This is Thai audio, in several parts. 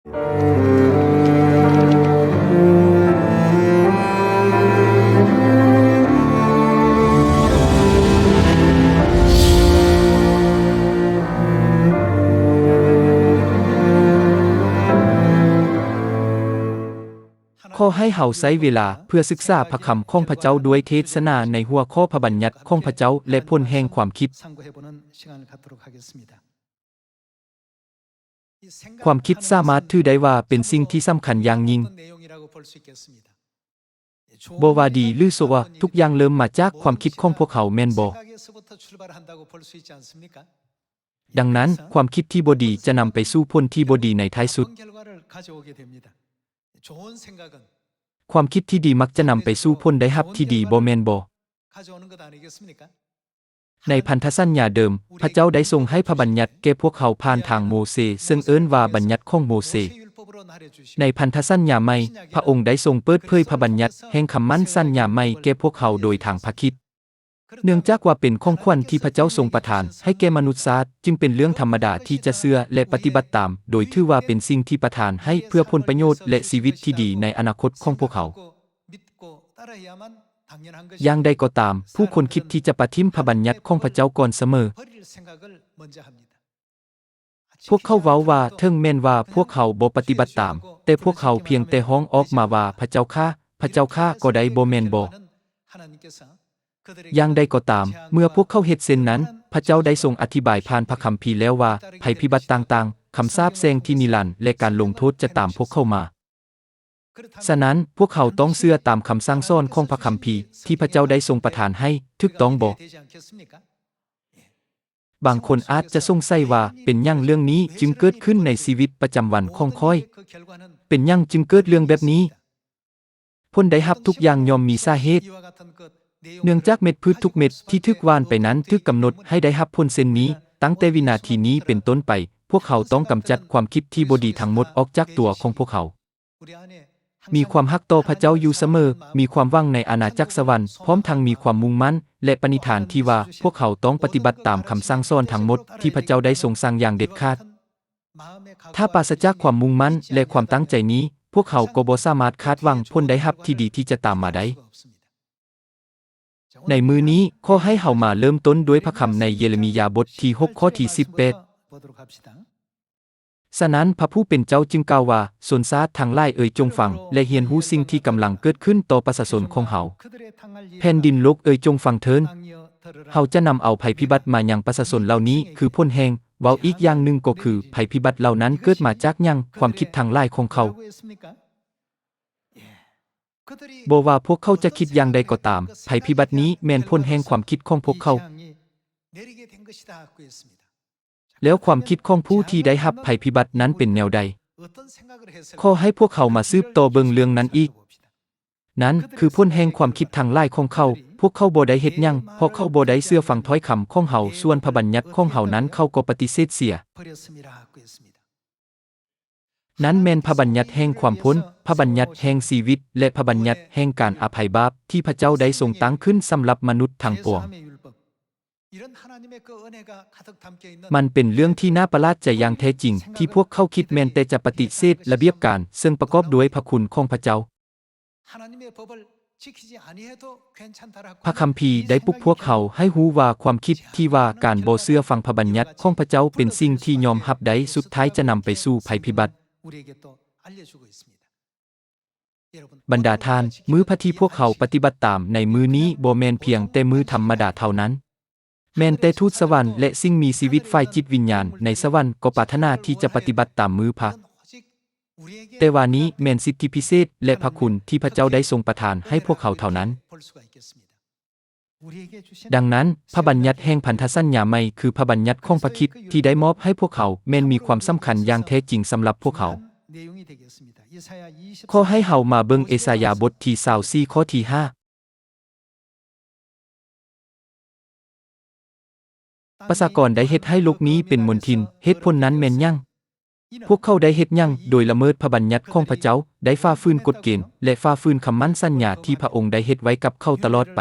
ขอให้เฮาใช้เวลาเพื่อศึกษาพระคำของพระเจ้าด้วยเทศนาในหัวข้อพระบัญญัติของพระเจ้าและผลแห่งความคิดความคิดสามารถถือได้ว่าเป็นสิ่งที่สำคัญอย่างยิ่งบ่ว่าดีหรือชั่วทุกอย่างเริ่มมาจากความคิดของพวกเขาแม่นบ่ดังนั้นความคิดที่บ่ดีจะนำไปสู่ผลที่บ่ดีในท้ายสุดความคิดที่ดีมักจะนำไปสู่ผลได้รับที่ดีบ่แม่นบ่ในพันธสัญญาเดิมพระเจ้าได้ทรงให้พระบัญญัติแก่พวกเขาผ่านทางโมเสสซึ่งเอิ้นว่าบัญญัติของโมเสสในพันธสัญญาใหม่พระองค์ได้ทรงเปิดเผยพระบัญญัติแห่งคำมั่นสัญญาใหม่แก่พวกเขาโดยทางพระคริสต์เนื่องจากว่าเป็นของขวัญที่พระเจ้าทรงประทานให้แก่มนุษย์ชาติจึงเป็นเรื่องธรรมดาที่จะเชื่อและปฏิบัติตามโดยถือว่าเป็นสิ่งที่ประทานให้เพื่อผลประโยชน์และชีวิตที่ดีในอนาคตของพวกเขาอย่างใดก็ตามผู้คนคิดที่จะปฏิทิมพระบัญญัติของพระเจ้าก่อนเสมอพวกเขาเว้าว่าถึงแม้นว่าพวกเขาบ่ปฏิบัติตามแต่พวกเขาเพียงแต่ร้องออกมาว่าพระเจ้าข้าพระเจ้าข้าก็ได้บ่แม่นบ่อย่างใดก็ตามเมื่อพวกเขาเฮ็ดเช่นนั้นพระเจ้าได้ทรงอธิบายผ่านพระคัมภีร์แล้วว่าภัยพิบัติต่างๆคำสาปแช่งที่นิรันดร์และการลงโทษจะตามพวกเขามาฉะนั้นพวกเขาต้องเชื่อตามคำสั่งสอนของพระคัมภีร์ที่พระเจ้าได้ทรงประทานให้ถูกต้องบ่บางคนอาจจะสงสัยว่าเป็นหยังเรื่องนี้จึงเกิดขึ้นในชีวิตประจำวันของข้อยเป็นหยังจึงเกิดเรื่องแบบนี้ผลได้รับทุกอย่างย่อมมีสาเหตุเนื่องจากเม็ดพืชทุกเม็ดที่ถูกหว่านไปนั้นถูกกำหนดให้ได้รับผลเช่นนี้ตั้งแต่วินาทีนี้เป็นต้นไปพวกเขาต้องกำจัดความคิดที่บ่ดีทั้งหมดออกจากตัวของพวกเขามีความฮักต่อพระเจ้าอยู่เสมอมีความหวังในอาณาจักรสวรรค์พร้อมทั้งมีความมุ่งมั่นและปณิธานที่ว่าพวกเขาต้องปฏิบัติตามคำสั่งสอนทั้งหมดที่พระเจ้าได้ทรงสั่งอย่างเด็ดขาดถ้าปราศจากความมุ่งมั่นและความตั้งใจนี้พวกเขาก็บ่สามารถคาดหวังผลได้รับที่ดีที่จะตามมาได้ในมือนี้ขอให้เฮามาเริ่มต้นด้วยพระคำในเยเรมียาบทที่6ข้อที่18ฉะนั้นพระผู้เป็นเจ้าจึงกล่าวว่าชนชาติทั้งหลายจงฟังและเรียนรู้สิ่งที่กำลังเกิดขึ้นต่อประชาชนของเฮาแผ่นดินโลกจงฟังเถิดเฮาจะนำเอาภัยพิบัติมายังประชาชนเหล่านี้คือผลแห่งเว้าอีกอย่างหนึ่งก็คือภัยพิบัติเหล่านั้นเกิดมาจากหยังความคิดทั้งหลายของเขาบ่ว่าพวกเขาจะคิดอย่างใดก็ตามภัยพิบัตินี้แม่นผลแห่งความคิดของพวกเขาแล้วความคิดของผู้ที่ได้รับภัยพิบัตินั้นเป็นแนวใดขอให้พวกเขามาสืบต่อเบิ่งเรื่องนั้นอีกนั้นคือผลแห่งความคิดทางหลายของเขาพวกเขาบ่ได้เฮ็ดหยังเพราะเขาบ่ได้เชื่อฟังถ้อยคำของเฮาส่วนพระบัญญัติของเฮานั้นเขาก็ปฏิเสธเสียนั้นแม่นพระบัญญัติแห่งความพ้นพระบัญญัติแห่งชีวิตและพระบัญญัติแห่งการอภัยบาปที่พระเจ้าได้ทรงตั้งขึ้นสำหรับมนุษย์ทั้งปวงมันเป็นเรื่องที่น่าประหลาดใจอย่างแท้จริงที่พวกเขาคิดแม้นแต่จะปฏิเสธระเบียบการซึ่งประกอบด้วยพระคุณของพระเจ้าพระคัมภีร์ได้ปลุกพวกเขาให้รู้ว่าความคิดที่ว่าการบ่เชื่อฟังพระบัญญัติของพระเจ้าเป็นสิ่งที่ยอมรับได้สุดท้ายจะนำไปสู่ภัยพิบัติบรรดาท่านมื้อพระที่พวกเขาปฏิบัติตามในมื้อนี้บ่แม่นเพียงแต่มื้อธรรมดาเท่านั้นแม้นแต่ทูตสวรรค์และสิ่งมีชีวิตฝ่ายจิตวิญญาณในสวรรค์ก็ปรารถนาที่จะปฏิบัติตามมื้อพระแต่ว่านี้แม่นสิทธิพิเศษและพระคุณที่พระเจ้าได้ทรงประทานให้พวกเขาเท่านั้นดังนั้นพระบัญญัติแห่งพันธสัญญาใหม่คือพระบัญญัติของพระคริสต์ที่ได้มอบให้พวกเขาแม้นมีความสำคัญอย่างแท้จริงสำหรับพวกเขาขอให้เฮามาเบิ่งเอสายาห์บทที่24ข้อที่5ประชากรได้เฮ็ดให้โลกนี้เป็นมลทินเหตุผลนั้นแม่นหยังพวกเขาได้เฮ็ดหยังโดยละเมิดพระบัญญัติของพระเจ้าได้ฝ่าฝืนกฎเกณฑ์และฝ่าฝืนคำมั่นสัญญาที่พระองค์ได้เฮ็ดไว้กับเขาตลอดไป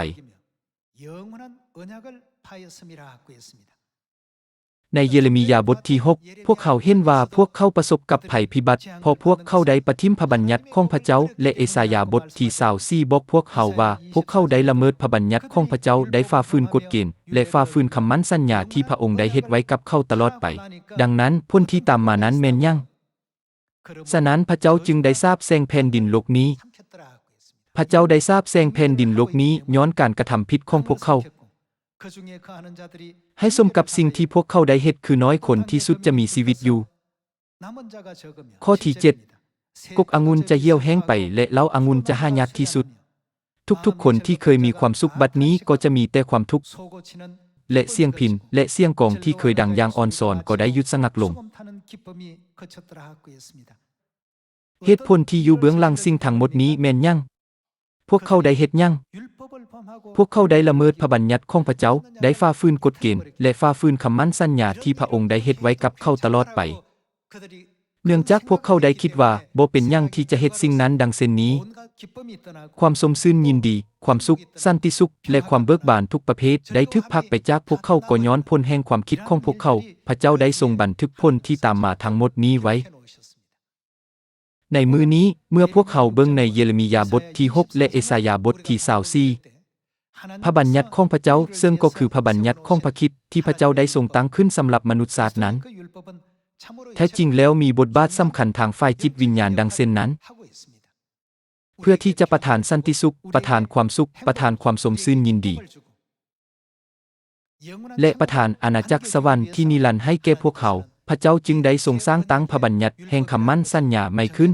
ในเยเรมียาบทที่ 6 พวกเขาเห็นว่าพวกเขาประสบกับภัยพิบัติเพราะพวกเขาได้ปะทิมพระบัญญัติของพระเจ้าและเอสายาบทที่24บอกพวกเขาว่าพวกเขาได้ละเมิดพระบัญญัติของพระเจ้าได้ฝ่าฝืนกฎเกณฑ์และฝ่าฝืนคำมั่นสัญญาที่พระองค์ได้เฮ็ดไว้กับเขาตลอดไปดังนั้นผลที่ตามมานั้นแม่นยังฉะนั้นพระเจ้าจึงได้ทราบแซงแผ่นดินโลกนี้พระเจ้าได้ทราบแซงแผ่นดินโลกนี้ย้อนการกระทำผิดของพวกเขาให้สมกับสิ่งที่พวกเขาได้เฮ็ดคือน้อยคนที่สุดจะมีชีวิตอยู่ข้อที่ 7 กกองุ่นจะเหี่ยวแห้งไปและเหล้าองุ่นจะหายากที่สุดทุกๆคนที่เคยมีความสุขบัดนี้ก็จะมีแต่ความทุกข์และเสียงพิณและเสียงกองที่เคยดังอย่างอ่อนซ้อนก็ได้หยุดสงักลงเหตุผลที่อยู่เบื้องหลังสิ่งทั้งหมดนี้แม่นยังพวกเขาได้เฮ็ดยังพวกเขาได้ละเมิดพระบัญญัติของพระเจ้าได้ฝ่าฝืนกฎเกณฑ์และฝ่าฝืนคำมั่นสัญญาที่พระองค์ได้เฮ็ดไว้กับเขาตลอดไปเนื่องจากพวกเขาได้คิดว่าบ่เป็นหยังที่จะเฮ็ดสิ่งนั้นดังเช่นนี้ความสมชื่นยินดีความสุขสันติสุขและความเบิกบานทุกประเภทได้ถูกพักไปจากพวกเขาก็ย้อนพ้นแห่งความคิดของพวกเขาพระเจ้าได้ทรงบันทึกผลที่ตามมาทั้งหมดนี้ไว้ในมื้อนี้เมื่อพวกเขาเบิ่งในเยเรมียาบทที่ 6 และเอสายาบทที่24พระบัญญัติของพระเจ้าซึ่งก็คือพระบัญญัติของพระคริสต์ที่พระเจ้าได้ทรงตั้งขึ้นสำหรับมนุษยชาตินั้นแท้จริงแล้วมีบทบาทสำคัญทางฝ่ายจิตวิญญาณดังเช่นนั้นเพื่อที่จะประทานสันติสุขประทานความสุขประทานความสมชื่นยินดีและประทานอาณาจักรสวรรค์ที่นิรันดร์ให้แก่พวกเขาพระเจ้าจึงได้ทรงสร้างตั้งพระบัญญัติแห่งคำมั่นสัญญาใหม่ขึ้น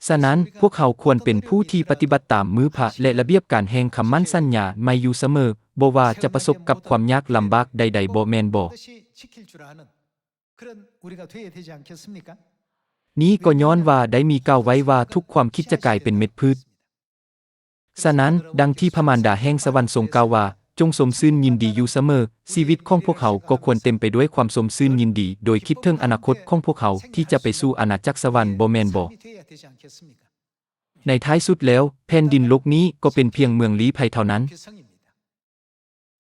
ฉะนั้นพวกเขาควรเป็นผู้ที่ปฏิบัติตามมือพระและระเบียบการแห่งคำมั่นสัญญาใหม่อยู่เสมอบ่ว่าจะประสบกับความยากลำบากใดๆบ่แม่นบ่นี้ก็ย้อนว่าได้มีกล่าวไว้ว่าทุกความคิดจะกลายเป็นเม็ดพืชฉะนั้นดังที่พระมารดาแห่งสวรรค์ทรงกล่าวว่าจงสมชื่นยินดีอยู่เสมอชีวิตของพวกเขาก็ควรเต็มไปด้วยความสมชื่นยินดีโดยคิดถึงอนาคตของพวกเขาที่จะไปสู่อาณาจักรสวรรค์บ่แม่นบ่ในท้ายสุดแล้วแผ่นดินโลกนี้ก็เป็นเพียงเมืองลี้ภัยเท่านั้น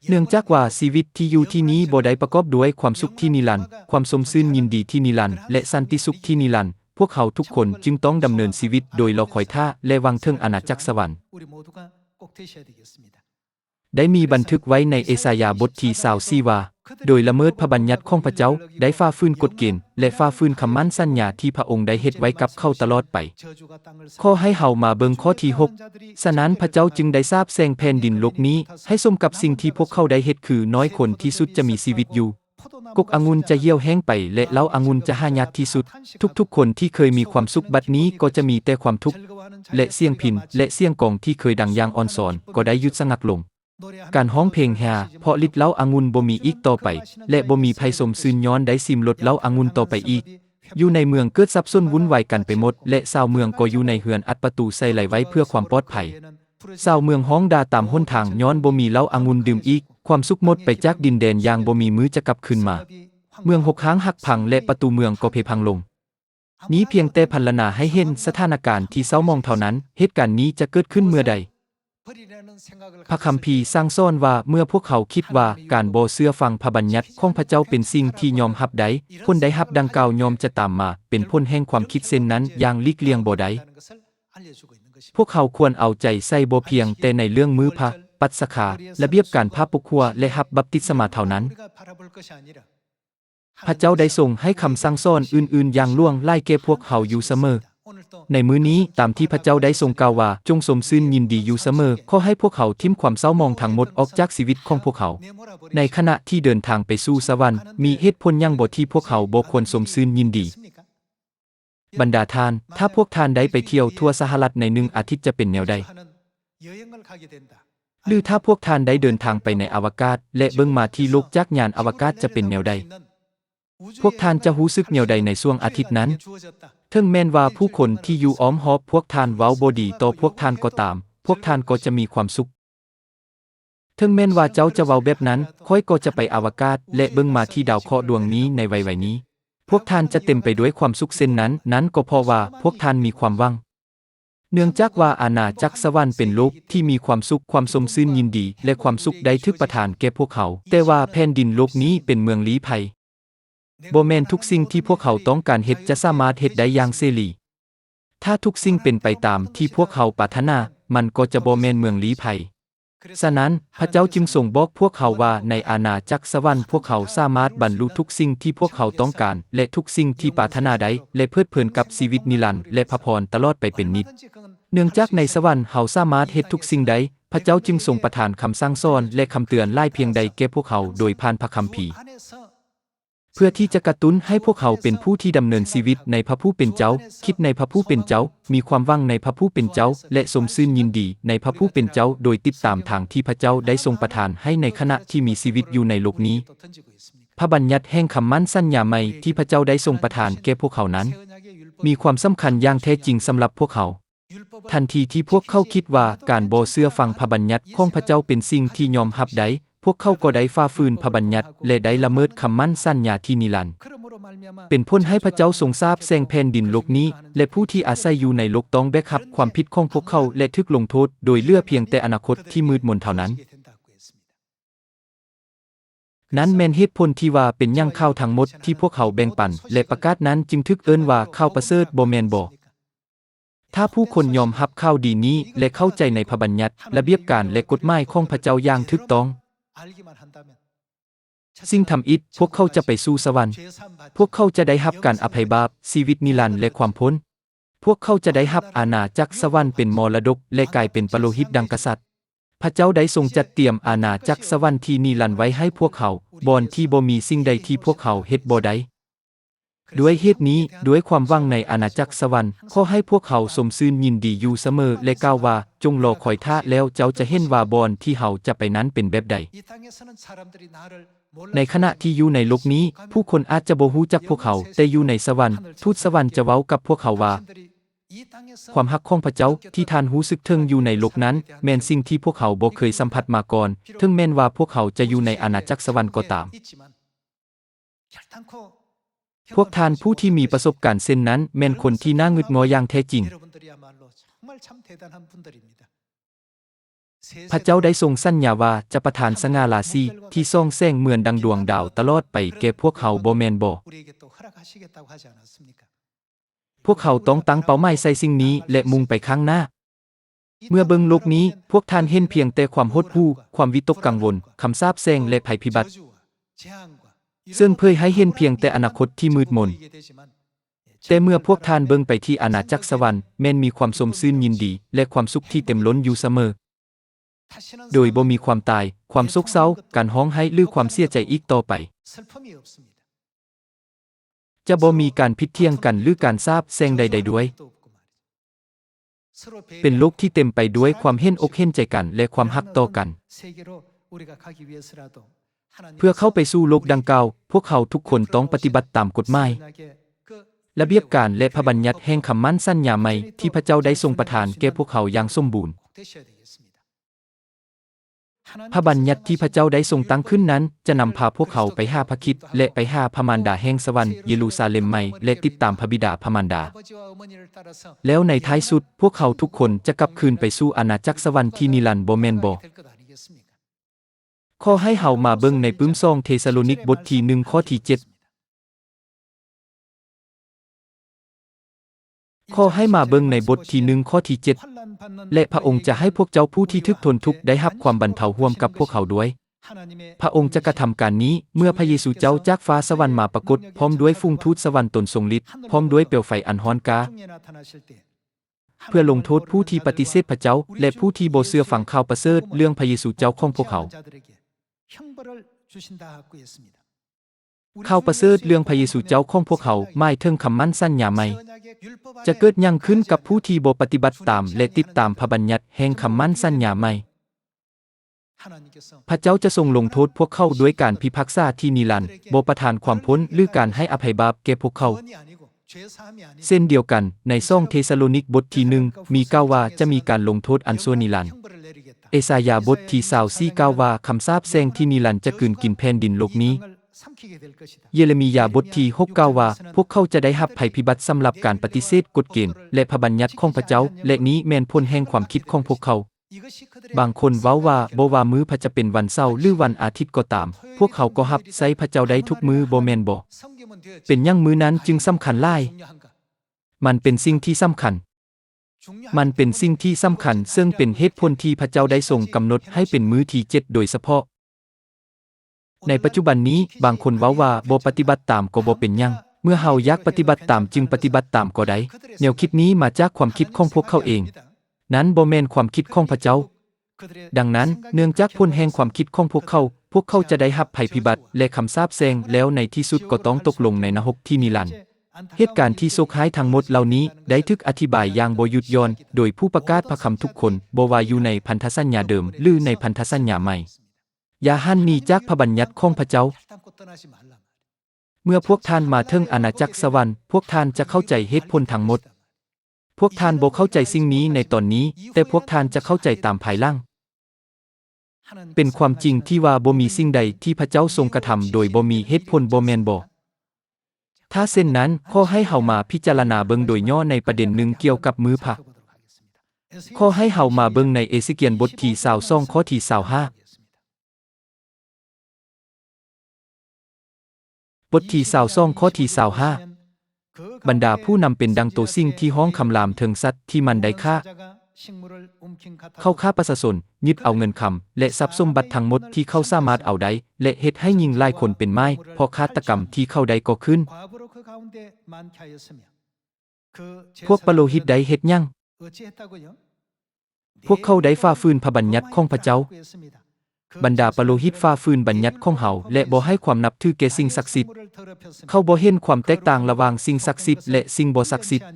เนื่องจากว่าชีวิตที่อยู่ที่นี้บ่ได้ประกอบด้วยความสุขที่นิรันดร์ความสมชื่นยินดีที่นิรันดร์และสันติสุขที่นิรันดร์พวกเขาทุกคนจึงต้องดำเนินชีวิตโดยรอคอยท่าและหวังถึงอาณาจักรสวรรค์ได้มีบันทึกไว้ในเอสายาบทที่24ว่าโดยละเมิดพระบัญญัติของพระเจ้าได้ฝ่าฝืนกฎเกณฑ์และฝ่าฝืนคำมั่นสัญญาที่พระองค์ได้เฮ็ดไว้กับเขาตลอดไปขอให้เฮามาเบิ่งข้อที่ 6 ฉะนั้นพระเจ้าจึงได้ทราบแซงแผ่นดินโลกนี้ให้สมกับสิ่งที่พวกเขาได้เฮ็ดคือน้อยคนที่สุดจะมีชีวิตอยู่กกองุ่นจะเหี่ยวแห้งไปและเหล้าองุ่นจะหายากที่สุดทุกๆคนที่เคยมีความสุขบัดนี้ก็จะมีแต่ความทุกข์และเสียงพิณและเสียงกองที่เคยดังอย่างอ่อนซ้อนก็ได้หยุดสงักลงการฮ้องเพลงแห่เพราะฤทธิ์เหล้าองุ่นบ่มีอีกต่อไปและบ่มีภัยสมชื่นย้อนได้ซิมรสเหล้าองุ่นต่อไปอีกอยู่ในเมืองเกิดสับสนวุ่นวายกันไปหมดและชาวเมืองก็อยู่ในเฮือนอัดประตูใส่ไหลไว้เพื่อความปลอดภัยชาวเมืองฮ้องด่าตามหนทางย้อนบ่มีเหล้าองุ่นดื่มอีกความสุขหมดไปจากดินแดนอย่างบ่มีมื้อจะกลับคืนมาเมืองหกค้างหักพังและประตูเมืองก็เพพังลงนี้เพียงแต่พรรณนาให้เห็นสถานการณ์ที่เศร้ามองเท่านั้นเหตุการณ์นี้จะเกิดขึ้นเมื่อใดพระคัมภีร์สร้างสอนว่าเมื่อพวกเขาคิดว่าการบ่เชื่อฟังพระบัญญัติของพระเจ้าเป็นสิ่งที่ยอมรับได้ผลใดรับดังกล่าวยอมจะตามมาเป็นผลแห่งความคิดเช่นนั้นอย่างหลีกเลี่ยงบ่ได้พวกเขาควรเอาใจใส่บ่เพียงแต่ในเรื่องมือพระปัสสคาระเบียบการพาปุครัวและรับบัพติศมาเท่านั้นพระเจ้าได้ทรงให้คำสั่งสอนอื่นๆอย่างล่วงไล่แก่พวกเขาอยู่เสมอในมื้อนี้ตามที่พระเจ้าได้ทรงกล่าวว่าจงสมชื่นยินดีอยู่เสมอขอให้พวกเขาทิ้งความเศร้ามองทั้งหมดออกจากชีวิตของพวกเขาในขณะที่เดินทางไปสู่สวรรค์มีเหตุผลหยังบ่ที่พวกเขาบ่ควรสมชื่นยินดีบรรดาทานถ้าพวกท่านได้ไปเที่ยวทั่วสหรัฐใน1 อาทิตย์จะเป็นแนวใดหรือถ้าพวกท่านได้เดินทางไปในอวกาศและเบิ่งมาที่โลกจากยานอวกาศจะเป็นแนวใดพวกท่านจะรู้สึกแนวใดในช่วงอาทิตย์นั้นถึงแม้นว่าผู้คนที่อยู่อ้อมหอบพวกท่านเว้าบ่ดีต่อพวกท่านก็ตามพวกท่านก็จะมีความสุขถึงแม้นว่าเจ้าจะเว้าแบบนั้นค่อยก็จะไปอวกาศและเบิ่งมาที่ดาวเคราะห์ดวงนี้ในวัยนี้พวกท่านจะเต็มไปด้วยความสุขเช่นนั้นก็เพราะว่าพวกท่านมีความหวัง เนื่องจากว่าอาณาจักรสวรรค์เป็นโลกที่มีความสุขความสมชื่นยินดีและความสุขได้ถูกประทานแก่พวกเขาแต่ว่าแผ่นดินโลกนี้เป็นเมืองลี้ภัยบ่แม่นทุกสิ่งที่พวกเขาต้องการเฮ็ดจะสามารถเฮ็ดได้อย่างเสรีถ้าทุกสิ่งเป็นไปตามที่พวกเขาปรารถนามันก็จะบ่แม่นเมืองลี้ภัยฉะนั้นพระเจ้าจึงทรงบอกพวกเขาว่าในอาณาจักรสวรรค์พวกเขาสามารถบรรลุทุกสิ่งที่พวกเขาต้องการและทุกสิ่งที่ปรารถนาได้และเพลิดเพลินกับชีวิตนิรันดร์และพระพรตลอดไปเป็นนิจเนื่องจากในสวรรค์เฮาสามารถเฮ็ดทุกสิ่งใดพระเจ้าจึงทรงประทานคำสั่งสอนและคำเตือนหลายเพียงใดแก่พวกเขาโดยผ่านพระคัมภีร์เพื่อที่จะกระตุ้นให้พวกเขาเป็นผู้ที่ดำเนินชีวิตในพระผู้เป็นเจ้าคิดในพระผู้เป็นเจ้ามีความหวังในพระผู้เป็นเจ้าและสมชื่นยินดีในพระผู้เป็นเจ้าโดยติดตามทางที่พระเจ้าได้ทรงประทานให้ในขณะที่มีชีวิตอยู่ในโลกนี้พระบัญญัติแห่งคำมั่นสัญญาใหม่ที่พระเจ้าได้ทรงประทานแก่พวกเขานั้นมีความสำคัญอย่างแท้จริงสำหรับพวกเขาทันทีที่พวกเขาคิดว่าการบ่เชื่อฟังพระบัญญัติของพระเจ้าเป็นสิ่งที่ยอมรับได้พวกเขาก็ได้ฝ่าฝืนพระบัญญัติและได้ละเมิดคำมั่นสัญญาที่นิรันดร์เป็นผลให้พระเจ้าทรงทราบแซงแผ่นดินโลกนี้และผู้ที่อาศัยอยู่ในโลกต้องแบกรับความผิดของพวกเขาและถูกลงโทษโดยเหลือเพียงแต่อนาคตที่มืดมนเท่านั้นนั้นแม่นเหตุผลที่ว่าเป็นหยังข่าวทั้งหมดที่พวกเขาแบ่งปันและประกาศนั้นจึงถูกเอิ้นว่าข่าวประเสริฐบ่แม่นบ่ถ้าผู้คนยอมรับข่าวดีนี้และเข้าใจในพระบัญญัติระเบียบการและกฎหมายของพระเจ้าอย่างถูกต้องสิ่งทำอิฐพวกเขาจะไปสู่สวรรค์พวกเขาจะได้รับการอภัยบาปชีวิตนิรันดร์และความพ้นพวกเขาจะได้รับอาณาจักรสวรรค์เป็นมรดกและกลายเป็นปโลหิตดังกษัตริย์พระเจ้าได้ทรงจัดเตรียมอาณาจักรสวรรค์ที่นิรันดร์ไว้ให้พวกเขาบ่อนที่บ่มีสิ่งใดที่พวกเขาเฮ็ดบ่ได้ด้วยเหตุนี้ด้วยความหวังในอาณาจักรสวรรค์ขอให้พวกเขาสมชื่นยินดีอยู่เสมอและกล่าวว่าจงรอคอยท่าแล้วเจ้าจะเห็นว่าบ่อนที่เฮาจะไปนั้นเป็นแบบใดในขณะที่อยู่ในโลกนี้ผู้คนอาจจะบ่รู้จักพวกเขาแต่อยู่ในสวรรค์ทูตสวรรค์จะเว้ากับพวกเขาว่าความรักของพระเจ้าที่ท่านรู้สึกถึงอยู่ในโลกนั้นแม่นสิ่งที่พวกเขาบ่เคยสัมผัสมาก่อนถึงแม้นว่าพวกเขาจะอยู่ในอาณาจักรสวรรค์ก็ตามพวกท่านผู้ที่มีประสบการณ์เช่นนั้นแม่นคนที่น่างึดงออย่างแท้จริงพระเจ้าได้ทรงสัญญาว่าจะประทานสง่าราศีที่ส่องแสงเหมือนดังดวงดาวตลอดไปแก่พวกเขาบ่แม่นบ่พวกเขาต้องตั้งเป้าหมายใส่สิ่งนี้และมุ่งไปข้างหน้าเมื่อเบิ่งโลกนี้พวกท่านเห็นเพียงแต่ความหดหู่ความวิตกกังวลคำสาปแช่งและภัยพิบัติซึ่งเผยให้เห็นเพียงแต่อนาคตที่มืดมนแต่เมื่อพวกท่านเบิ่งไปที่อาณาจักรสวรรค์แม้นมีความสมชื่นยินดีและความสุขที่เต็มล้นอยู่เสมอโดยบ่มีความตายความโศกเศร้าการร้องไห้หรือความเสียใจอีกต่อไปจะบ่มีการผิดเถียงกันหรือการสาปแช่งใดๆด้วยเป็นโลกที่เต็มไปด้วยความเห็นอกเห็นใจกันและความรักต่อกันเพื่อเข้าไปสู่โลกดังกล่าวพวกเขาทุกคนต้องปฏิบัติตามกฎหมายระเบียบการและพระบัญญัติแห่งคำมั่นสัญญาใหม่ที่พระเจ้าได้ทรงประทานแก่พวกเขาอย่างสมบูรณ์พระบัญญัติที่พระเจ้าได้ทรงตั้งขึ้นนั้นจะนำพาพวกเขาไปหาพระคริสต์และไปหาพระมารดาแห่งสวรรค์เยรูซาเล็มใหม่และติดตามพระบิดาพระมารดาแล้วในท้ายสุดพวกเขาทุกคนจะกลับคืนไปสู่อาณาจักรสวรรค์ที่นิรันดร์บ่แม่นบ่ขอให้เฮามาเบิ่งในปื้ม2เทสาโลนิกบทที่1ข้อที่7ขอให้มาเบิ่งในบทที่1ข้อที่7และพระองค์จะให้พวกเจ้าผู้ที่ทุกข์ทนทุกข์ได้รับความบรรเทาร่วมกับพวกเขาด้วยพระองค์จะกระทำการนี้เมื่อพระเยซูเจ้าจากฟ้าสวรรค์มาปรากฏพร้อมด้วยฝูงทูตสวรรค์ตนทรงฤทธิ์พร้อมด้วยเปลวไฟอันร้อนกาเพื่อลงโทษผู้ที่ปฏิเสธพระเจ้าและผู้ที่บ่เชื่อฟังข่าวประเสริฐเรื่องพระเยซูเจ้าของพวกเขาข่าวประเสริฐเรื่องพระเยซูเจ้าของพวกเขาหมายถึงคำมั่นสัญญาใหม่จะเกิดหยังขึ้นกับผู้ที่บ่ปฏิบัติตามและติดตามพระบัญญัติแห่งคำมั่นสัญญาใหม่พระเจ้าจะทรงลงโทษพวกเขาด้วยการพิพากษาที่นิรันดร์บ่ประทานความพ้นหรือการให้อภัยบาปแก่พวกเขาเช่นเดียวกันใน2เทสาโลนิกบทที่1มีกล่าวว่าจะมีการลงโทษอันชั่วนิรันดร์เอสายาบทที่24กล่าวว่าคำสาปแช่งที่นิรันดร์จะกลืนกินแผ่นดินโลกนี้ เยเรมียาบทที่6กล่าวว่าพวกเขาจะได้รับภัยพิบัติสำหรับการปฏิเสธกฎเกณฑ์และพระบัญญัติของพระเจ้าและนี้แม่นผลแห่งความคิดของพวกเขาบางคนเว้าว่าบ่ว่ามื้อพระจะเป็นวันเสาร์หรือวันอาทิตย์ก็ตามพวกเขาก็รับใช้พระเจ้าได้ทุกมื้อบ่แม่นบ่เป็นหยังมื้อนั้นจึงสำคัญหลายมันเป็นสิ่งที่สำคัญมันเป็นสิ่งที่สำคัญซึ่งเป็นเหตุผลที่พระเจ้าได้ทรงกำหนดให้เป็นมื้อที่7โดยเฉพาะในปัจจุบันนี้บางคนเว้าว่าบ่ปฏิบัติตามก็บ่เป็นหยังเมื่อเฮาอยากปฏิบัติตามจึงปฏิบัติตามก็ได้แนวคิดนี้มาจากความคิดของพวกเขาเองนั้นบ่แม่นความคิดของพระเจ้าดังนั้นเนื่องจากผลแห่งความคิดของพวกเขาจะได้รับภัยพิบัติและคำสาปแช่งแล้วในที่สุดก็ต้องตกลงในนรกที่นิรันดร์เหตุการณ์ที่โศกร้ายทั้งหมดเหล่านี้ได้ถูกอธิบายอย่างบ่หยุดหย่อนโดยผู้ประกาศพระคำทุกคนบ่ว่าอยู่ในพันธสัญญาเดิมหรือในพันธสัญญาใหม่อย่าหันหนีจากพระบัญญัติของพระเจ้าเมื่อพวกท่านมาถึงอาณาจักรสวรรค์พวกท่านจะเข้าใจเหตุผลทั้งหมดพวกท่านบ่เข้าใจสิ่งนี้ในตอนนี้แต่พวกท่านจะเข้าใจตามภายหลังเป็นความจริงที่ว่าบ่มีสิ่งใดที่พระเจ้าทรงกระทำโดยบ่มีเหตุผลบ่แม่นบ่ถ้าเช่นนั้นขอให้เฮามาพิจารณาเบิ่งโดยย่อในประเด็นหนึ่งเกี่ยวกับมือพระขอให้เฮามาเบิ่งในเอเสเคียลบทที่22ข้อที่25บทที่22ข้อที่25บรรดาผู้นำเป็นดังตัวสิ่งที่ห้องคำรามถึงสัตว์ที่มันได้ฆ่าเข้าฆ่าประชาชนยึดเอาเงินคำและทรัพย์สมบัติทั้งหมดที่เขาสามารถเอาได้และเฮ็ดให้ยิงหลายคนเป็นไม้เพราะฆาตกรรมที่เขาได้ก่อขึ้นพวกปโลหิตได้เฮ็ดหยังพวกเขาได้ฝ่าฝืนพระบัญญัติของพระเจ้าบรรดาปโลหิตฝ่าฝืนบัญญัติของเฮาและบ่ให้ความนับถือแก่สิ่งศักดิ์สิทธิ์เขาบ่เห็นความแตกต่างระหว่างสิ่งศักดิ์สิทธิ์และสิ่งบ่ศักดิ์สิทธิ์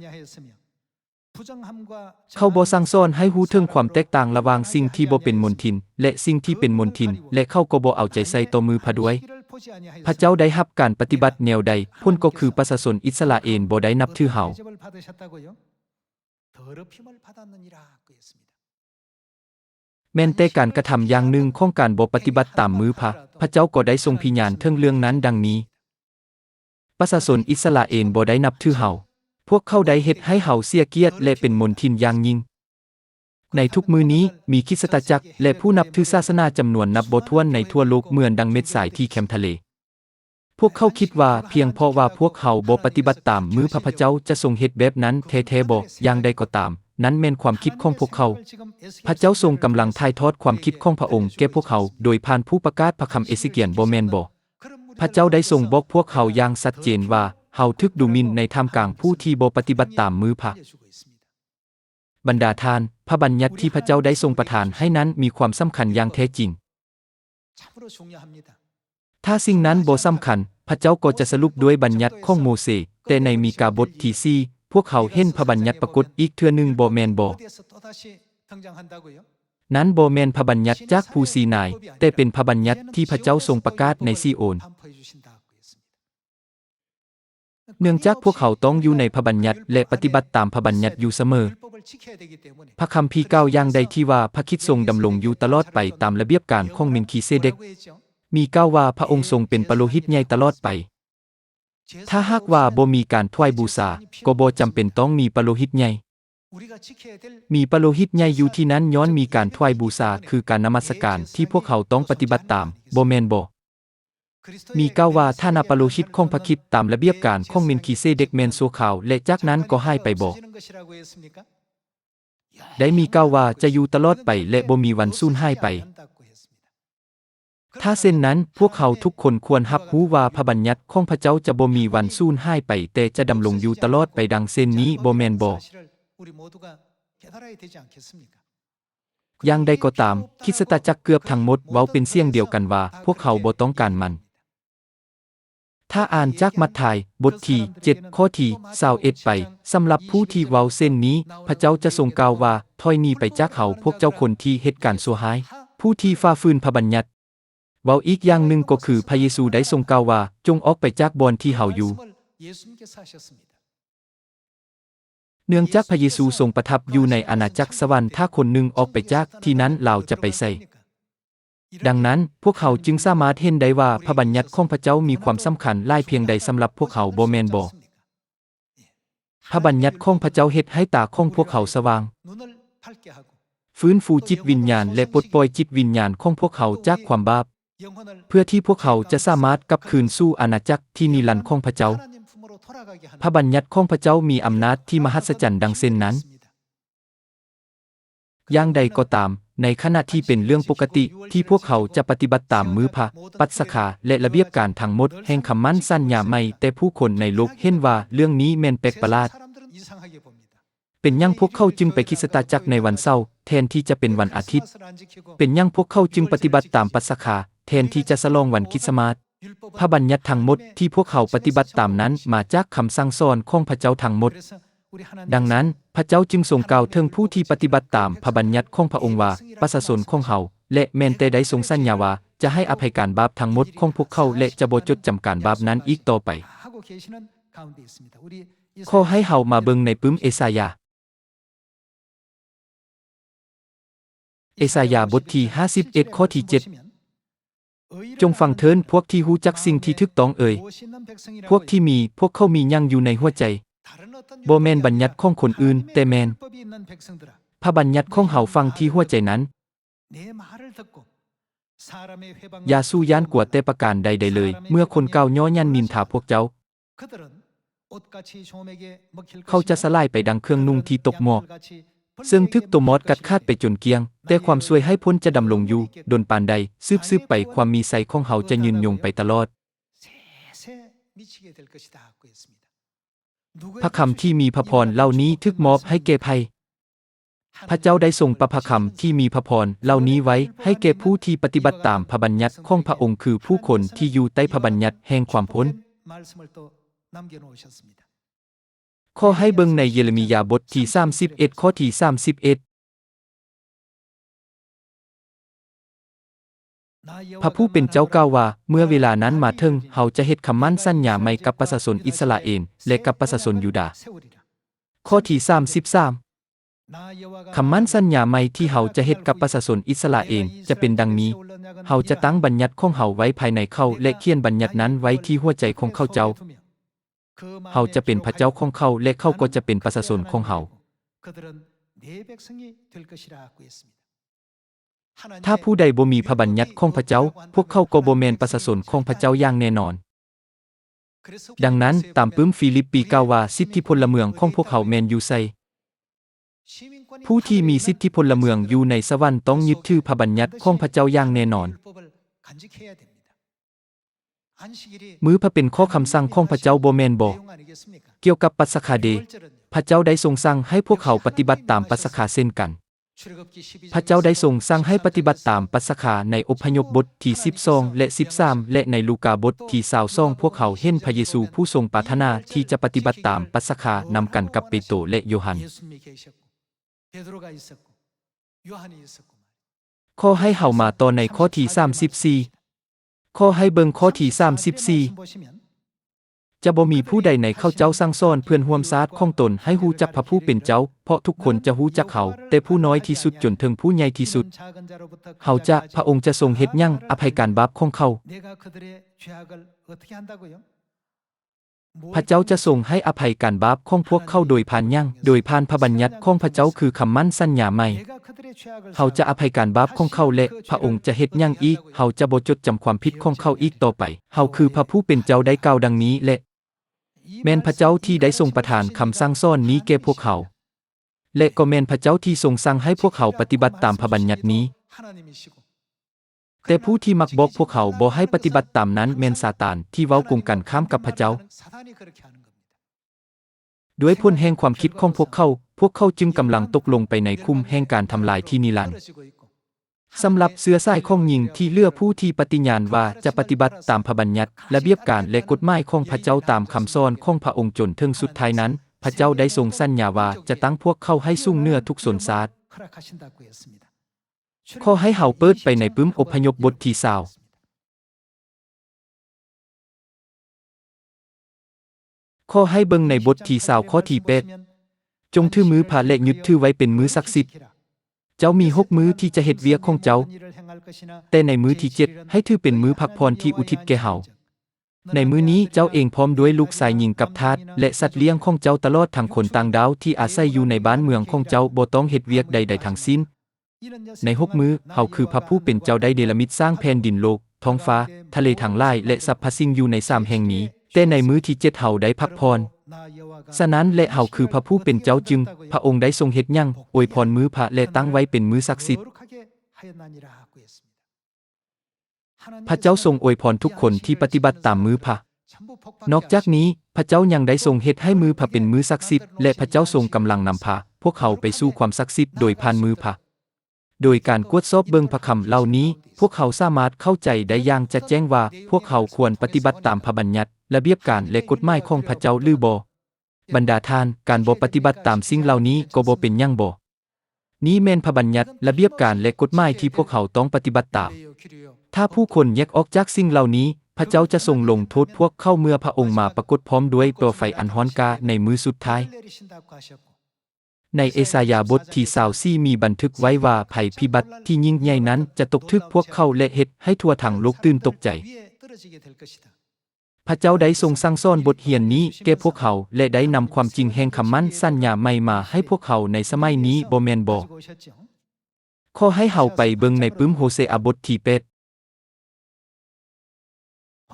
เขาบ่สั่งสอนให้รู้ถึงความแตกต่างระหว่างสิ่งที่บ่เป็นมนทินและสิ่งที่เป็นมนทินและเขาก็บ่เอาใจใส่ต่อมือพระด้วยพระเจ้าได้รับการปฏิบัติแนวใดผลก็คือประชาชนอิสราเอลบ่ได้นับถือเฮาแม้นแต่การกระทำอย่างหนึ่งของการบ่ปฏิบัติตามมือพระเจ้าก็ได้ทรงพิญญาณถึงเรื่องนั้นดังนี้ประชาชนอิสราเอลบ่ได้นับถือเฮาพวกเขาได้เฮ็ดให้เฮาเสียเกียรติและเป็นมนทินอย่างยิ่งในทุกมื้อนี้มีคริสตจักรและผู้นับถือศาสนาจำนวนนับบ่ถ้วนในทั่วโลกเหมือนดังเม็ดทรายที่แคมทะเลพวกเขาคิดว่าเพียงเพราะว่าพวกเขาบ่ปฏิบัติตามมือพระเจ้าจะทรงเฮ็ดแบบนั้นแท้ๆบ่อย่างใดก็ตามนั้นแม่นความคิดของพวกเขาพระเจ้าทรงกำลังถ่ายทอดความคิดของพระองค์แก่พวกเขาโดยผ่านผู้ประกาศพระคำเอเสเคียลบ่แม่นบ่พระเจ้าได้ทรงบอกพวกเขาอย่างชัดเจนว่าเฮาทึกดูหมิ่นในท่ามกลางผู้ที่บ่ปฏิบัติตามมือพระบรรดาทานพระบัญญัติที่พระเจ้าได้ทรงประทานให้นั้นมีความสำคัญอย่างแท้จริงถ้าสิ่งนั้นบ่สำคัญพระเจ้าก็จะสรุปด้วยบัญญัติของโมเสสแต่ในมีกาบทที่4พวกเขาเห็นพระบัญญัติปรากฏอีกเทื่อหนึ่งบ่แม่นบ่นั้นบ่แม่นพระบัญญัติจากภูซีนายแต่เป็นพระบัญญัติที่พระเจ้าทรงประกาศในซีโอนเนื่องจากพวกเขาต้องอยู่ในพระบัญญัติและปฏิบัติตามพระบัญญัติอยู่เสมอพระคัมภีร์กล่าวอย่างใดที่ว่าพระคริสต์ทรงดำรงอยู่ตลอดไปตามระเบียบการของเมลคีเซเดกมีกล่าวว่าพระองค์ทรงเป็นปโลหิตใหญ่ตลอดไปถ้าหากว่าบ่มีการถวายบูชาก็บ่จำเป็นต้องมีปโลหิตใหญ่มีปโลหิตใหญ่อยู่ที่นั้นย้อนมีการถวายบูชาคือการนมัสการที่พวกเขาต้องปฏิบัติตามบ่แม่นบ่มีกล่าวว่าถ้านับปโลหิตของพระคริสต์ตามระเบียบการของเมลคีเซเดกแม่นโซขาวและจากนั้นก็หายไปบ่ได้มีกล่าวว่าจะอยู่ตลอดไปและบ่มีวันสูญหายไปถ้าเช่นนั้นพวกเขาทุกคนควรรับรู้ว่าพระบัญญัติของพระเจ้าจะบ่มีวันสูญหายไปแต่จะดำรงอยู่ตลอดไปดังเช่นนี้บ่แม่นบ่อย่างใดก็ตามคริสตจักรเกือบทั้งหมดเว้าเป็นเสียงเดียวกันว่าพวกเขาบ่ต้องการมันถ้าอ่านจากมัทธิวบทที่7ข้อที่21ไปสำหรับผู้ที่เว้าเส้นนี้พระเจ้าจะทรงกล่าวว่าถอยหนีไปจากเขาพวกเจ้าคนที่เฮ็ดการชั่วร้ายผู้ที่ฝ่าฝืนพระบัญญัติเว้าอีกอย่างหนึ่งก็คือพระเยซูได้ทรงกล่าวว่าจงออกไปจากบ่อนที่เฮาอยู่เนื่องจากพระเยซูทรงประทับอยู่ในอาณาจักรสวรรค์ถ้าคนหนึ่งออกไปจากที่นั้นเราจะไปไส ดังนั้นพวกเขาจึงสามารถเห็นได้ว่าพระบัญญัติของพระเจ้ามีความสำคัญหลายเพียงใดสำหรับพวกเขาบ่แม่นบ่พระบัญญัติของพระเจ้าเฮ็ดให้ตาของพวกเขาสว่างฟื้นฟูจิตวิญญาณและปลดปล่อยจิตวิญญาณของพวกเขาจากความบาปเพื่อที่พวกเขาจะสามารถกลับคืนสู่อาณาจักรที่นิรันดร์ของพระเจ้าพระบัญญัติของพระเจ้ามีอำนาจที่มหัศจรรย์ดังเช่นนั้นอย่างใดก็ตามในขณะที่เป็นเรื่องปกติที่พวกเขาจะปฏิบัติตามมื้อพระปัสกาและระเบียบการทั้งหมดแห่งคำมั่นสัญญาใหม่แต่ผู้คนในโลกเห็นว่าเรื่องนี้แม่นแปลกประหลาดเป็นหยังพวกเขาจึงไปคริสตจักรในวันเสาร์แทนที่จะเป็นวันอาทิตย์เป็นหยังพวกเขาจึงปฏิบัติตามปัสกาแทนที่จะฉลองวันคริสต์มาสพระบัญญัติทั้งหมดที่พวกเขาปฏิบัติตามนั้นมาจากคำสั่งสอนของพระเจ้าทั้งหมดดังนั้นพระเจ้าจึงทรงกล่าวถึงผู้ที่ปฏิบัติตามพระบัญญัติของพระองค์ว่าประชาชนของเขาและแม้นแต่ได้ทรงสัญญาว่าจะให้อภัยการบาปทั้งหมดของพวกเขาและจะบ่จดจำการบาปนั้นอีกต่อไปขอให้เฮามาเบิ่งในปึ้มเอสายาบทที่51ข้อที่7จงฟังเถิดพวกที่รู้จักสิ่งที่ถูกต้องพวกเขามียังอยู่ในหัวใจบ่แม่นบัญญัติของคนอื่นแต่แม่นพระบัญญัติของเฮาฟังที่หัวใจนั้นอย่าสู้ย่านกลัวแต่ประการใดๆเลยเมื่อคนเก่าย่อหยันนินทาพวกเจ้าเขาจะสลายไปดังเครื่องนุ่งที่ตกหมอกซึ่งทึกตัวมอดกัดคาดไปจนเกียงแต่ความสวยให้พ้นจะดำรงอยู่ดนปานใดซืบไปความมีใสของเฮาจะยืนยงไปตลอดพระคำที่มีพระพรเหล่านี้ทึกมอบให้แก่ไผพระเจ้าได้ทรงประพระคำที่มีพระพรเหล่านี้ไว้ให้แก่ผู้ที่ปฏิบัติตามพระบัญญัติของพระองค์คือผู้คนที่อยู่ใต้พระบัญญัติแห่งความพ้นขอให้เบิ่งในเยเรมียาบทที่31ข้อที่31พระผู้เป็นเจ้ากล่าวว่าเมื่อเวลานั้นมาถึงเฮาจะเฮ็ดคำมั่นสัญญาใหม่กับประชาชนอิสราเอลและกับประชาชนยูดาห์ข้อที่33คำมั่นสัญญาใหม่ที่เฮาจะเฮ็ดกับประชาชนอิสราเอลจะเป็นดังนี้เฮาจะตั้งบัญญัติของเฮาไว้ภายในเขาและเขียนบัญญัตินั้นไว้ที่หัวใจของเขาเจ้าเฮาจะเป็นพระเจ้าของเขาและเขาก็จะเป็นประชาชนของเฮาถ้าผู้ใดบ่มีพระบัญญัติของพระเจ้าพวกเขาก็บ่แม่นประชาชนของพระเจ้าอย่างแน่นอนดังนั้นตามปึ้มฟิลิปปีกล่าวว่าสิทธิพลเมืองของพวกเขาแม่นอยู่ไสผู้ที่มีสิทธิพลเมืองอยู่ในสวรรค์ต้องยึดถือพระบัญญัติของพระเจ้าอย่างแน่นอนมื้อพระเป็นข้อคำสั่งของพระเจ้าบ่แม่นบ่เกี่ยวกับปัสกาเดพระเจ้าได้ทรงสั่งให้พวกเขาปฏิบัติตามปัสกาเช่นกันพระเจ้าได้ทรงสั่งให้ปฏิบัติตามปัสกาในอพยพบทที่12และ13และในลูกาบทที่22พวกเขาเห็นพระเยซูผู้ทรงปรารถนาที่จะปฏิบัติตามปัสกานำกันกับเปโตรและโยฮันขอให้เฮามาต่อในข้อที่34ขอให้เบิ่งข้อที่34จะบ่มีผู้ใดในเขาเจ้าสั่งสอนเพื่อนร่วมชาติของตนให้ฮู้จักพระผู้เป็นเจ้าเพราะทุกคนจะฮู้จักเขาแต่ผู้น้อยที่สุดจนถึงผู้ใหญ่ที่สุดพระองค์จะทรงเฮ็ดหยังอภัยการบาปของเขาพระเจ้าจะทรงให้อภัยการบาปของพวกเขาโดยผ่านหยังโดยผ่านพระบัญญัติของพระเจ้าคือคำมั่นสัญญาใหม่เขาจะอภัยการบาปของเขาและพระองค์จะเฮ็ดหยังอีกเขาจะบ่จดจำความผิดของเขาอีกต่อไปเขาคือพระผู้เป็นเจ้าได้กล่าวดังนี้และแม่นพระเจ้าที่ได้ทรงประทานคำสั่งสอนนี้แก่พวกเขาและก็แม่นพระเจ้าที่ทรงสั่งให้พวกเขาปฏิบัติตามพระบัญญัตินี้แต่ผู้ที่มักบอกพวกเขาบ่ให้ปฏิบัติตามนั้นแม่นซาตานที่เว้ากงกันข้ามกับพระเจ้าด้วยผลแห่งความคิดของพวกเขาจึงกำลังตกลงไปในคุมแห่งการทำลายที่นิรันดร์สำหรับเสื้อสายของหญิงที่เลือกผู้ที่ปฏิญาณว่าจะปฏิบัติตามพระบัญญัติระเบียบการและกฎหมายของพระเจ้าตามคำสอนของพระองค์จนถึงสุดท้ายนั้นพระเจ้าได้ทรงสัญญาว่าจะตั้งพวกเขาให้สูงเหนือทุกชนชาติขอให้เฮาเปิดไปในปึ้มอพยพบทที่20ขอให้เบิ่งในบทที่20ข้อที่8จงถือมือพระและยึดถือไว้เป็นมือศักดิ์สิทธิ์ เจ้ามี6มื้อที่จะเฮ็ดเวียกของเจ้าแต่ในมื้อที่7ให้ถือเป็นมื้อพักพรที่อุทิศแก่เฮาในมื้อนี้เจ้าเองพร้อมด้วยลูกชายหญิงกับทาสและสัตว์เลี้ยงของเจ้าตลอดทั้งคนต่างดาวที่อาศัยอยู่ในบ้านเมืองของเจ้าบ่ต้องเฮ็ดเวียกใดๆทั้งสิ้นใน6มื้อเฮาคือพระผู้เป็นเจ้าได้เนรมิตสร้างแผ่นดินโลกท้องฟ้าทะเลทั้งหลายและสรรพสิ่งอยู่ใน3แห่งนี้แต่ในมื้อที่7เฮาได้พักพรฉะนั้นและเฮาคือพระผู้เป็นเจ้าจึงพระองค์ได้ทรงเฮ็ดหยังอวยพรมื้อพระและตั้งไว้เป็นมื้อศักดิ์สิทธิ์พระเจ้าทรงอวยพรทุกคนที่ปฏิบัติตามมื้อพระนอกจากนี้พระเจ้ายังได้ทรงเฮ็ดให้มื้อพระเป็นมื้อศักดิ์สิทธิ์และพระเจ้าทรงกำลังนำพาพวกเขาไปสู่ความศักดิ์สิทธิ์โดยผ่านมื้อพระโดยการกวดสอบเบิ่งพระคำเหล่านี้พวกเขาสามารถเข้าใจได้อย่างชัดแจ้งว่าพวกเขาควรปฏิบัติตามพระบัญญัติระเบียบการและกฎหมายของพระเจ้าหรือบ่บรรดาท่านการบ่ปฏิบัติตามสิ่งเหล่านี้ก็บ่เป็นหยังบ่นี้แม่นพระบัญญัติระเบียบการและกฎหมายที่พวกเขาต้องปฏิบัติตามถ้าผู้คนแยกออกจากสิ่งเหล่านี้พระเจ้าจะทรงลงโทษพวกเขาเมื่อพระองค์มาปรากฏพร้อมด้วยเปลวไฟอันร้อนกาในมื้อสุดท้ายในเอสายาบทที่24มีบันทึกไว้ว่าภัยพิบัติที่ยิ่งใหญ่นั้นจะตกถึกพวกเขาและเฮ็ดให้ทั่วทั้งโลกตื่นตกใจพระเจ้าได้ทรงสั่งสอนบทเรียนนี้แก่พวกเขาและได้นำความจริงแห่งคำมั่นสัญญาใหม่มาให้พวกเขาในสมัยนี้บ่แม่นบ่ขอให้เฮาไปเบิ่งในปึ้มโฮเซอาบทที่8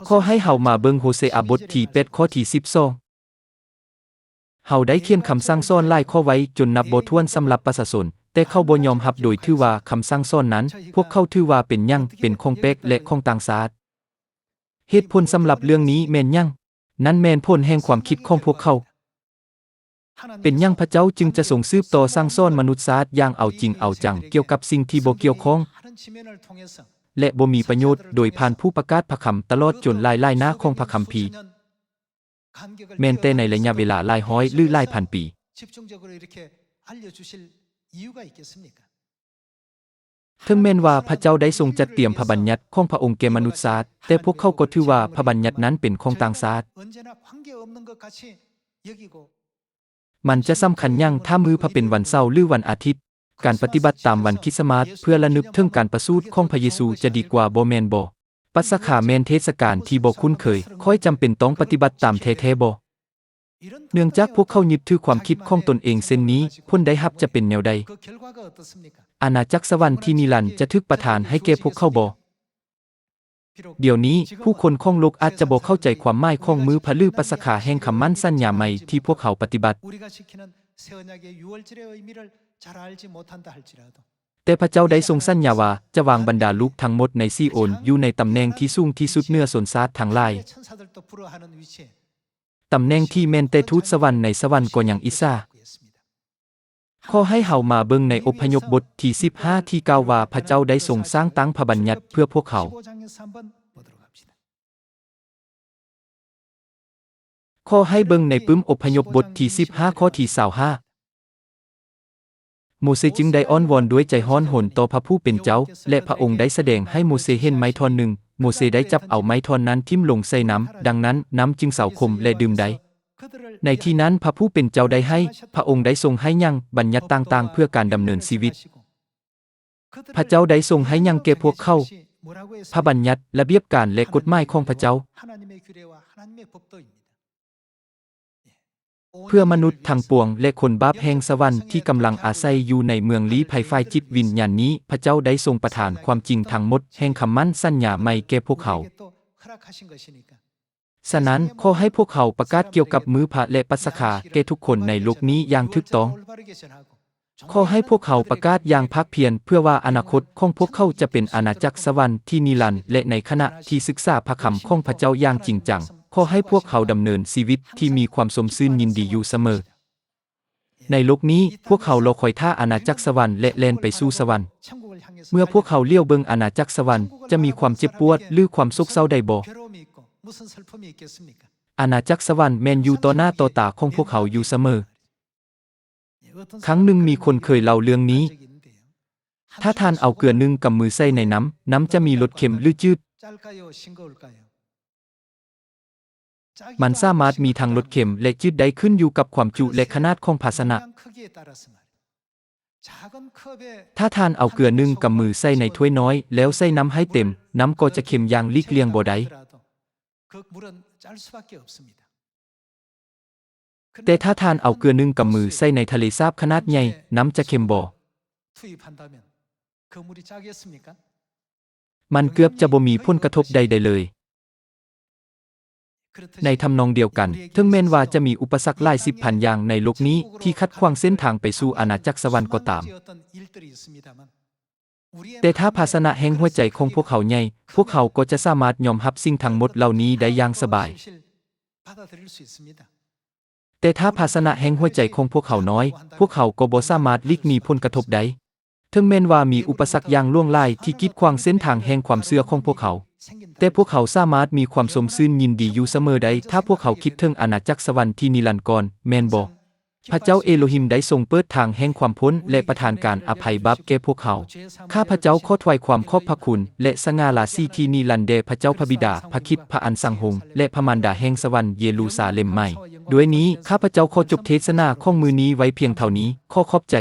ขอให้เฮามาเบิ่งโฮเซอาบทที่8ข้อที่12เฮาได้เขียนคำสั่งสอนหลายข้อไว้จนนับบ่ถ้วนสำหรับประชาชนแต่เขาบ่ยอมรับโดยถือว่าคำสั่งสอนนั้นพวกเขาถือว่าเป็นหยังเป็นของแปลกและของต่างชาติเหตุผลสำหรับเรื่องนี้แม่นหยังนั่นแม่นผลแห่งความคิดของพวกเขาเป็นหยังพระเจ้าจึงจะทรงสืบต่อสั่งสอนมนุษย์ชาติอย่างเอาจริงเอาจังเกี่ยวกับสิ่งที่บ่เกี่ยวข้องและบ่มีประโยชน์โดยผ่านผู้ประกาศพระคำตลอดจนหลายๆหน้าของพระคัมภีร์แม้แต่ในระยะเวลาหลายร้อยหรือหลายพันปีถึงแม้นว่าพระเจ้าได้ทรงจัดเตรียมพระบัญญัติของพระองค์แก่มนุษย์ชาติแต่พวกเขาก็ถือว่าพระบัญญัตินั้นเป็นของต่างชาติมันจะสำคัญหยังถ้ามื้อพระเป็นวันเสาร์หรือวันอาทิตย์การปฏิบัติตามวันคริสต์มาสเพื่อระลึกถึงการประสูติของพระเยซูจะดีกว่าบ่แม่นบ่ปัสกาแม่นเทศกาลที่บ่คุ้นเคยค่อยจำเป็นต้องปฏิบัติตามแท้ๆบ่เนื่องจากพวกเขายึดถือความคิดของตนเองเส้นนี้ผลได้รับจะเป็นแนวใดอาณาจักรสวรรค์ที่นิรันดร์จะถูกประทานให้แก่พวกเขาบ่เดี๋ยวนี้ผู้คนของโลกอาจจะบ่เข้าใจความหมายของมื้อพระฤหัสปัสกาแห่งคำมั่นสัญญาใหม่ที่พวกเขาปฏิบัติแต่พระเจ้าได้ทรงสัญญาว่าจะวางบรรดาลูกทั้งหมดในซีโอนอยู่ในตำแหน่งที่สูงที่สุดเหนือชนชาติทั้งหลายตำแหน่งที่แม่นแต่ทูตสวรรค์ในสวรรค์ก็ยังอิสาขอให้เฮามาเบิ่งในอพยพบทที่15ที่กล่าวว่าพระเจ้าได้ทรงสร้างตั้งพระบัญญัติเพื่อพวกเขาขอให้เบิ่งในปึ้มอพยพบทที่15ข้อที่25โมเสจึงได้อ้อนวอนด้วยใจร้อนหนต่อพระผู้เป็นเจ้าและพระองค์ได้แสดงให้โมเสเห็นไม้ท่อนหนึ่งโมเสได้จับเอาไม้ท่อนนั้นทิ่มลงใส่น้ำดังนั้นน้ำจึงเสาคมและดื่มได้ในที่นั้นพระผู้เป็นเจ้าได้ให้พระองค์ได้ทรงให้ยังบัญญัติต่างๆเพื่อการดำเนินชีวิตพระเจ้าได้ทรงให้ยังแก่พวกเขาพระบัญญัติระเบียบการและกฎหมายของพระเจ้าเพื่อมนุษย์ทั้งปวงและคนบาปแห่งสวรรค์ที่กำลังอาศัยอยู่ในเมืองลี้ภัยฝ่ายจิตวิญญาณนี้พระเจ้าได้ทรงประทานความจริงทั้งหมดแห่งคำมั่นสัญญาใหม่แก่พวกเขาฉะนั้นขอให้พวกเขาประกาศเกี่ยวกับมื้อพระและปัสกาแก่ทุกคนในโลกนี้อย่างถูกต้องขอให้พวกเขาประกาศอย่างภาคเพียรเพื่อว่าอนาคตของพวกเขาจะเป็นอาณาจักรสวรรค์ที่นิรันดร์และในขณะที่ศึกษาพระคำของพระเจ้าอย่างจริงจังขอให้พวกเขาดำเนินชีวิตที่มีความสมชื่นยินดีอยู่เสมอในโลกนี้พวกเขารอคอยท่าอาณาจักรสวรรค์และแล่นไปสู่สวรรค์เมื่อพวกเขาเลี้ยวเบิ่งอาณาจักรสวรรค์จะมีความเจ็บปวดหรือความโศกเศร้าใดบ่อาณาจักรสวรรค์แม่นอยู่ต่อหน้าต่อตาของพวกเขาอยู่เสมอครั้งหนึ่งมีคนเคยเล่าเรื่องนี้ถ้าท่านเอาเกลือ1กำมือใส่ในน้ำจะมีรสเค็มหรือจืดมันสามารถมีทั้งรสเค็มและจืดได้ขึ้นอยู่กับความจุและขนาดของภาชนะ ถ้าท่านเอาเกลือนึ่งกำมือใส่ในถ้วยน้อยแล้วใส่น้ำให้เต็มน้ำก็จะเค็มอย่างหลีกเลี่ยงบ่ได้แต่ถ้าท่านเอาเกลือนึ่งกำมือใส่ในทะเลสาบขนาดใหญ่น้ำจะเค็มบ่มันเกือบจะบ่มีผลกระทบใดๆเลยในทำนองเดียวกันถึงแม้ว่าจะมีอุปสรรคหลายสิบพันอย่างในโลกนี้ที่ขัดขวางเส้นทางไปสู่อาณาจักรสวรรค์ก็ตามแต่ถ้าภาสนะแห่งหัวใจของพวกเขาใหญ่พวกเขาก็จะสามารถยอมรับสิ่งทั้งหมดเหล่านี้ได้อย่างสบายแต่ถ้าภาสนะแห่งหัวใจของพวกเขาน้อยพวกเขาก็บ่สามารถหลีกหนีผลกระทบใดถึงแม้ว่ามีอุปสรรคอย่างล่วงหลายที่กีดขวางเส้นทางแห่งความเชื่อของพวกเขาแต่พวกเขาสามารถมีความสมซื่นยินดีอยู่เสมอใดถ้าพวกเขาคิดถึงอาณาจักรสวรรค์ที่นิรันดร์กรแม่นบ่พระเจ้าเอโลฮิมได้ทรงเปิดทางแห่งความพ้นและประทานการอภัยบาปแก่พวกเขาข้าพระเจ้าขอถวายความขอบพระคุณและสง่าราศีที่นิรันดร์แด่พระเจ้าพระบิดาพระคริสต์พระอันสังหงส์และพระมารดาแห่งสวรรค์เยรูซาเล็มใหม่ด้วยนี้ข้าพระเจ้าขอจบเทศนาของมื้อนี้ไว้เพียงเท่านี้ขอขอบใจ